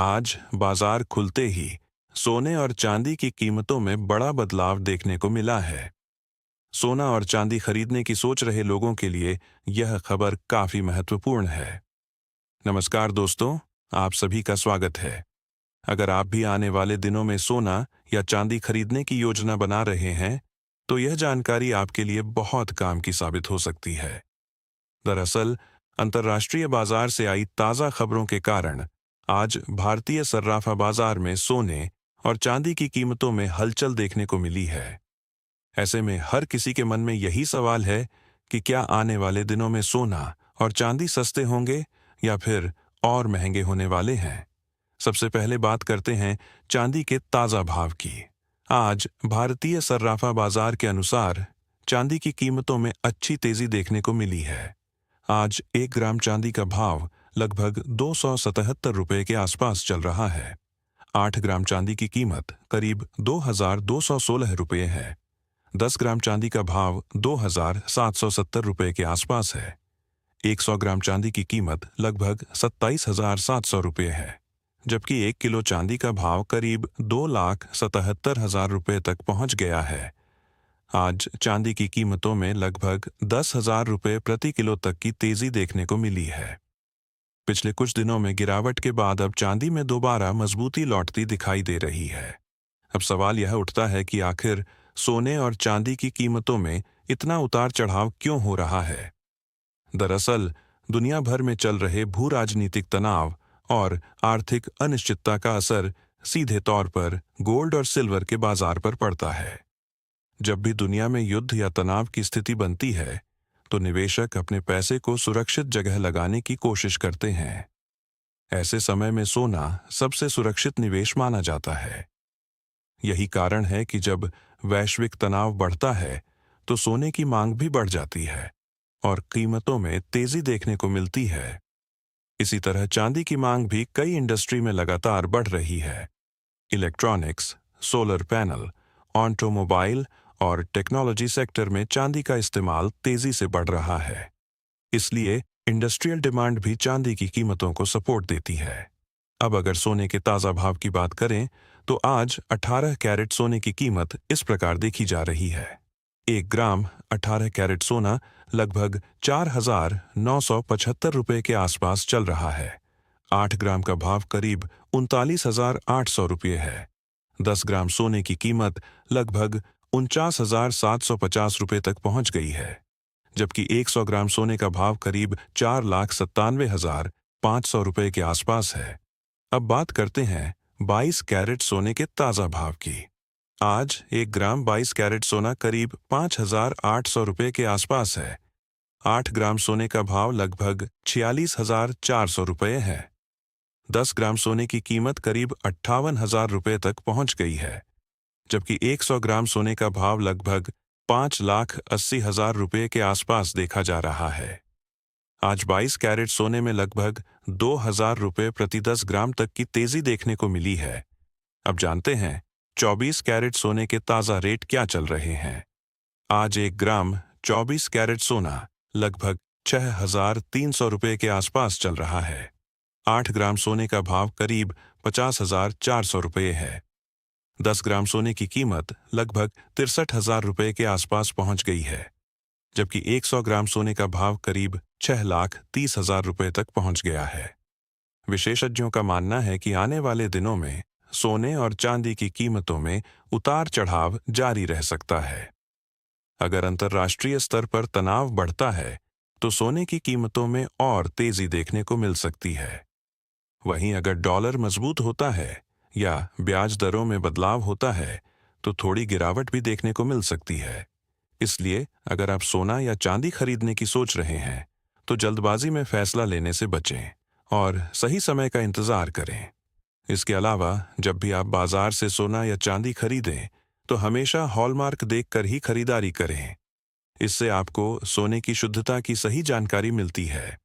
आज बाजार खुलते ही सोने और चांदी की कीमतों में बड़ा बदलाव देखने को मिला है। सोना और चांदी खरीदने की सोच रहे लोगों के लिए यह खबर काफी महत्वपूर्ण है। नमस्कार दोस्तों, आप सभी का स्वागत है। अगर आप भी आने वाले दिनों में सोना या चांदी खरीदने की योजना बना रहे हैं, तो यह जानकारी आपके लिए बहुत काम की साबित हो सकती है। दरअसल, अंतर्राष्ट्रीय बाजार से आई ताज़ा खबरों के कारण आज भारतीय सर्राफा बाजार में सोने और चांदी की कीमतों में हलचल देखने को मिली है। ऐसे में हर किसी के मन में यही सवाल है कि क्या आने वाले दिनों में सोना और चांदी सस्ते होंगे या फिर और महंगे होने वाले हैं। सबसे पहले बात करते हैं चांदी के ताज़ा भाव की। आज भारतीय सर्राफा बाजार के अनुसार चांदी की कीमतों में अच्छी तेजी देखने को मिली है। आज 1 ग्राम चांदी का भाव लगभग 277 रुपये के आसपास चल रहा है। 8 ग्राम चांदी की कीमत करीब 2,216 रुपये है। 10 ग्राम चांदी का भाव 2,770 रुपये के आसपास है। 100 ग्राम चांदी की कीमत लगभग 27,700 रुपये है, जबकि 1 किलो चांदी का भाव करीब 2,77,000 रुपये तक पहुंच गया है। आज चांदी की कीमतों में लगभग 10,000 रुपये प्रति किलो तक की तेजी देखने को मिली है। पिछले कुछ दिनों में गिरावट के बाद अब चांदी में दोबारा मजबूती लौटती दिखाई दे रही है। अब सवाल यह उठता है कि आखिर सोने और चांदी की कीमतों में इतना उतार चढ़ाव क्यों हो रहा है। दरअसल, दुनिया भर में चल रहे भू राजनीतिक तनाव और आर्थिक अनिश्चितता का असर सीधे तौर पर गोल्ड और सिल्वर के बाजार पर पड़ता है। जब भी दुनिया में युद्ध या तनाव की स्थिति बनती है, तो निवेशक अपने पैसे को सुरक्षित जगह लगाने की कोशिश करते हैं। ऐसे समय में सोना सबसे सुरक्षित निवेश माना जाता है। यही कारण है कि जब वैश्विक तनाव बढ़ता है, तो सोने की मांग भी बढ़ जाती है और कीमतों में तेजी देखने को मिलती है। इसी तरह चांदी की मांग भी कई इंडस्ट्री में लगातार बढ़ रही है। इलेक्ट्रॉनिक्स, सोलर पैनल, ऑटोमोबाइल और टेक्नोलॉजी सेक्टर में चांदी का इस्तेमाल तेजी से बढ़ रहा है। इसलिए इंडस्ट्रियल डिमांड भी चांदी की कीमतों को सपोर्ट देती है। अब अगर सोने के ताज़ा भाव की बात करें, तो आज 18 कैरेट सोने की कीमत इस प्रकार देखी जा रही है। 1 ग्राम 18 कैरेट सोना लगभग 4,975 रुपये के आसपास चल रहा है। 8 ग्राम का भाव करीब 39,800 रुपये है। 10 ग्राम सोने की कीमत लगभग 49,750 रुपये तक पहुंच गई है, जबकि 100 ग्राम सोने का भाव करीब 4,97,500 रुपये के आसपास है। अब बात करते हैं 22 कैरेट सोने के ताज़ा भाव की। आज 1 ग्राम 22 कैरेट सोना करीब 5,800 रुपये के आसपास है। 8 ग्राम सोने का भाव लगभग 46,400 रुपये है। 10 ग्राम सोने की कीमत करीब 58,000 रुपये तक पहुंच गई है, जबकि 100 ग्राम सोने का भाव लगभग 5,80,000 रुपये के आसपास देखा जा रहा है। आज 22 कैरेट सोने में लगभग 2,000 रुपये प्रति 10 ग्राम तक की तेजी देखने को मिली है। अब जानते हैं 24 कैरेट सोने के ताज़ा रेट क्या चल रहे हैं। आज 1 ग्राम 24 कैरेट सोना लगभग 6,300 रुपये के आसपास चल रहा है। 8 ग्राम सोने का भाव करीब 50,400 रुपये है। 10 ग्राम सोने की कीमत लगभग 63,000 रुपये के आसपास पहुंच गई है, जबकि 100 ग्राम सोने का भाव करीब 6,30,000 रुपये तक पहुंच गया है। विशेषज्ञों का मानना है कि आने वाले दिनों में सोने और चांदी की कीमतों में उतार चढ़ाव जारी रह सकता है। अगर अंतर्राष्ट्रीय स्तर पर तनाव बढ़ता है, तो सोने की कीमतों में और तेजी देखने को मिल सकती है। वहीं अगर डॉलर मजबूत होता है या ब्याज दरों में बदलाव होता है, तो थोड़ी गिरावट भी देखने को मिल सकती है। इसलिए अगर आप सोना या चांदी खरीदने की सोच रहे हैं, तो जल्दबाजी में फैसला लेने से बचें और सही समय का इंतजार करें। इसके अलावा जब भी आप बाजार से सोना या चांदी खरीदें, तो हमेशा हॉलमार्क देखकर ही खरीदारी करें। इससे आपको सोने की शुद्धता की सही जानकारी मिलती है।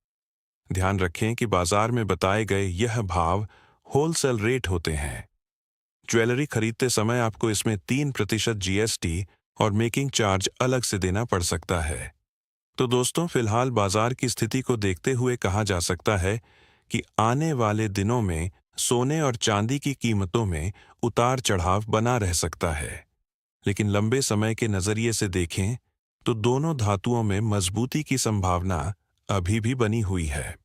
ध्यान रखें कि बाजार में बताए गए यह भाव होलसेल रेट होते हैं। ज्वेलरी खरीदते समय आपको इसमें 3% जीएसटी और मेकिंग चार्ज अलग से देना पड़ सकता है। तो दोस्तों, फिलहाल बाजार की स्थिति को देखते हुए कहा जा सकता है कि आने वाले दिनों में सोने और चांदी की कीमतों में उतार चढ़ाव बना रह सकता है, लेकिन लंबे समय के नजरिए से देखें तो दोनों धातुओं में मजबूती की संभावना अभी भी बनी हुई है।